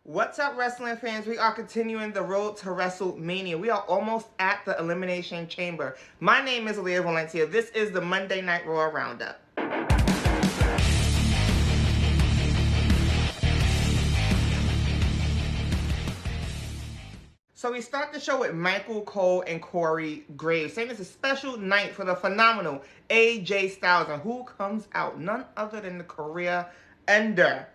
What's up, wrestling fans? We are continuing the road to WrestleMania. We are almost at the Elimination Chamber. My name is Leah Valencia. This is the Monday Night Raw Roundup. So we start the show with Michael Cole and Corey Graves, saying it's a special night for the phenomenal AJ Styles. And who comes out? None other than the career ender,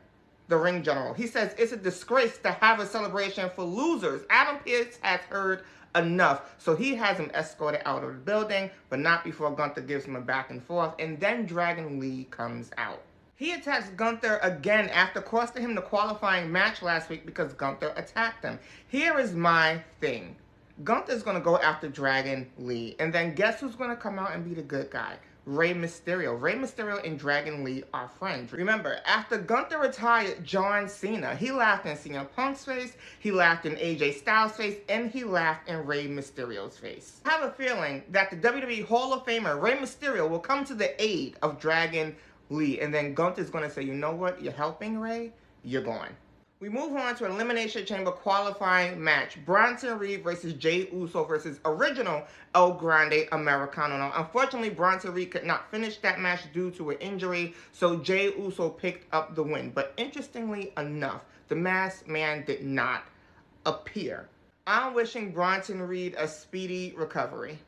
the ring general. He says it's a disgrace to have a celebration for losers. Adam Pearce has heard enough, so he has him escorted out of the building, but not before Gunther gives him a back and forth, and then Dragon Lee comes out. He attacks Gunther again after costing him the qualifying match last week because Gunther attacked him. Here is my thing. Gunther's going to go after Dragon Lee, and then guess who's going to come out and be the good guy? Rey Mysterio. Rey Mysterio and Dragon Lee are friends. Remember, after Gunther retired John Cena, he laughed in CM Punk's face, he laughed in AJ Styles' face, and he laughed in Rey Mysterio's face. I have a feeling that the WWE Hall of Famer Rey Mysterio will come to the aid of Dragon Lee, and then Gunther's going to say, you know what, you're helping Rey, you're going. We move on to Elimination Chamber qualifying match. Bronson Reed versus Jey Uso versus original El Grande Americano. Now, unfortunately, Bronson Reed could not finish that match due to an injury, so Jey Uso picked up the win. But interestingly enough, the masked man did not appear. I'm wishing Bronson Reed a speedy recovery.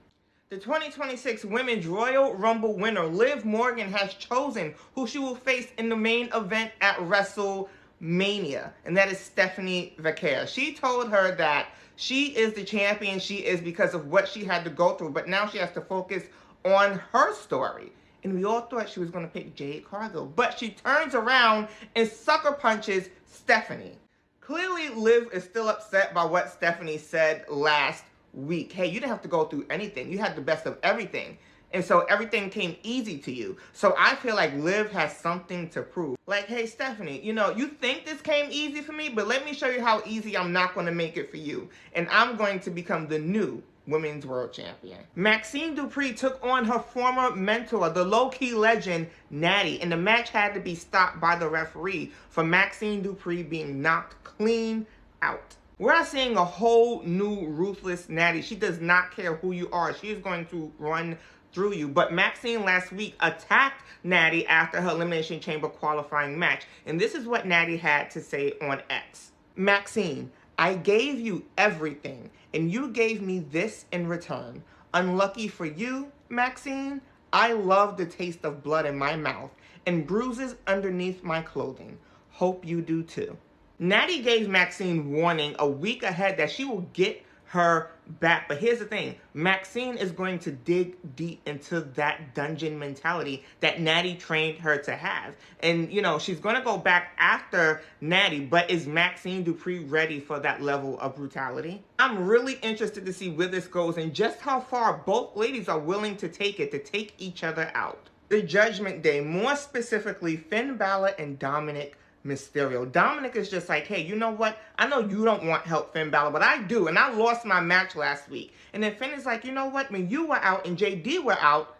The 2026 Women's Royal Rumble winner, Liv Morgan, has chosen who she will face in the main event at WrestleMania, and that is Stephanie Vaquer. She told her that she is the champion she is because of what she had to go through, but now she has to focus on her story. And we all thought she was going to pick Jade Cargill, but she turns around and sucker punches Stephanie. Clearly, Liv is still upset by what Stephanie said last week. Hey, you didn't have to go through anything. You had the best of everything. And so everything came easy to you. So I feel like Liv has something to prove. Like, hey, Stephanie, you know, you think this came easy for me, but let me show you how easy I'm not going to make it for you. And I'm going to become the new Women's World Champion. Maxine Dupree took on her former mentor, the low-key legend, Natty. And the match had to be stopped by the referee for Maxine Dupree being knocked clean out. We're seeing a whole new ruthless Natty. She does not care who you are. She is going to run through you. But Maxine last week attacked Natty after her Elimination Chamber qualifying match. And this is what Natty had to say on X. Maxine, I gave you everything, and you gave me this in return. Unlucky for you, Maxine, I love the taste of blood in my mouth and bruises underneath my clothing. Hope you do too. Natty gave Maxine warning a week ahead that she will get her back. But here's the thing. Maxine is going to dig deep into that dungeon mentality that Natty trained her to have. And, you know, she's going to go back after Natty. But is Maxine Dupree ready for that level of brutality? I'm really interested to see where this goes and just how far both ladies are willing to take it to take each other out. The Judgment Day, more specifically Finn Balor and Dominic Mysterio. Dominic is just like, hey, you know what? I know you don't want help, Finn Balor, but I do, and I lost my match last week. And then Finn is like, you know what? When you were out and JD were out,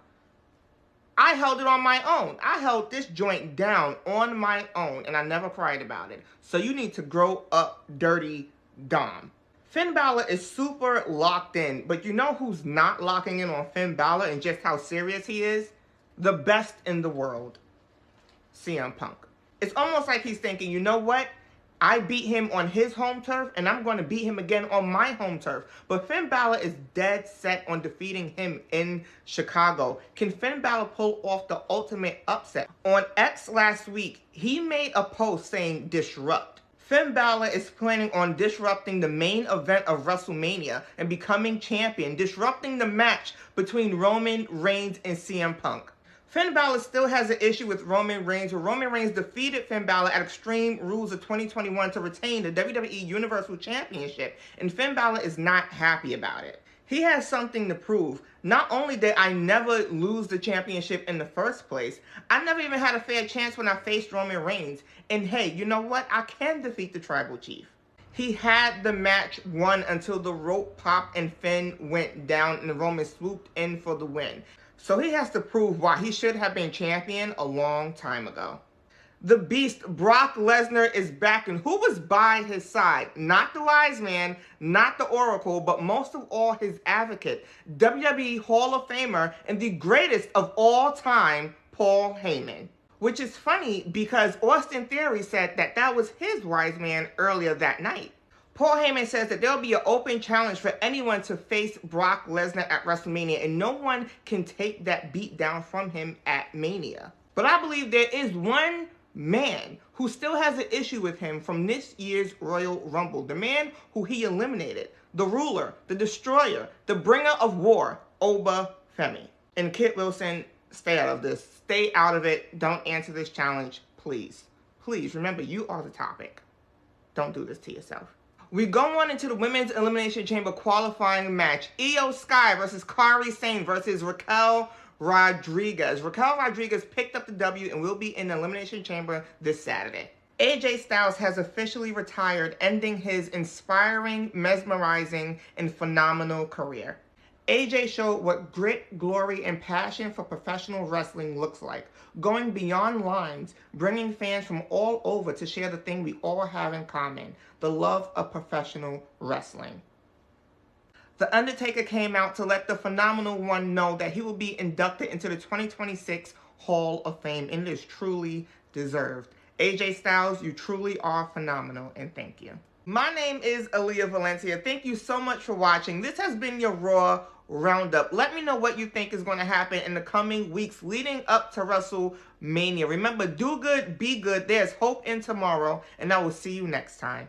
I held it on my own. I held this joint down on my own, and I never cried about it. So you need to grow up, dirty Dom. Finn Balor is super locked in, but you know who's not locking in on Finn Balor and just how serious he is? The best in the world, CM Punk. It's almost like he's thinking, you know what? I beat him on his home turf, and I'm going to beat him again on my home turf. But Finn Balor is dead set on defeating him in Chicago. Can Finn Balor pull off the ultimate upset? On X last week, he made a post saying disrupt. Finn Balor is planning on disrupting the main event of WrestleMania and becoming champion, disrupting the match between Roman Reigns and CM Punk. Finn Balor still has an issue with Roman Reigns, where Roman Reigns defeated Finn Balor at Extreme Rules of 2021 to retain the WWE Universal Championship, and Finn Balor is not happy about it. He has something to prove. Not only did I never lose the championship in the first place, I never even had a fair chance when I faced Roman Reigns. And hey, you know what? I can defeat the Tribal Chief. He had the match won until the rope popped and Finn went down and Roman swooped in for the win. So he has to prove why he should have been champion a long time ago. The Beast, Brock Lesnar, is back, and who was by his side? Not the wise man, not the oracle, but most of all his advocate, WWE Hall of Famer and the greatest of all time, Paul Heyman. Which is funny because Austin Theory said that that was his wise man earlier that night. Paul Heyman says that there'll be an open challenge for anyone to face Brock Lesnar at WrestleMania, and no one can take that beat down from him at Mania. But I believe there is one man who still has an issue with him from this year's Royal Rumble. The man who he eliminated. The ruler, the destroyer, the bringer of war, Oba Femi. And Kit Wilson, stay out of this. Stay out of it. Don't answer this challenge, please. Please, remember, you are the topic. Don't do this to yourself. We go on into the Women's Elimination Chamber qualifying match. Io Sky versus Kairi Sane versus Raquel Rodriguez. Raquel Rodriguez picked up the W and will be in the Elimination Chamber this Saturday. AJ Styles has officially retired, ending his inspiring, mesmerizing, and phenomenal career. AJ showed what grit, glory, and passion for professional wrestling looks like, going beyond lines, bringing fans from all over to share the thing we all have in common, the love of professional wrestling. The Undertaker came out to let the Phenomenal One know that he will be inducted into the 2026 Hall of Fame, and it is truly deserved. AJ Styles, you truly are phenomenal, and thank you. My name is Aaliyah Valencia. Thank you so much for watching. This has been your Raw Roundup. Let me know what you think is going to happen in the coming weeks leading up to WrestleMania. Remember, do good, be good. There's hope in tomorrow, and I will see you next time.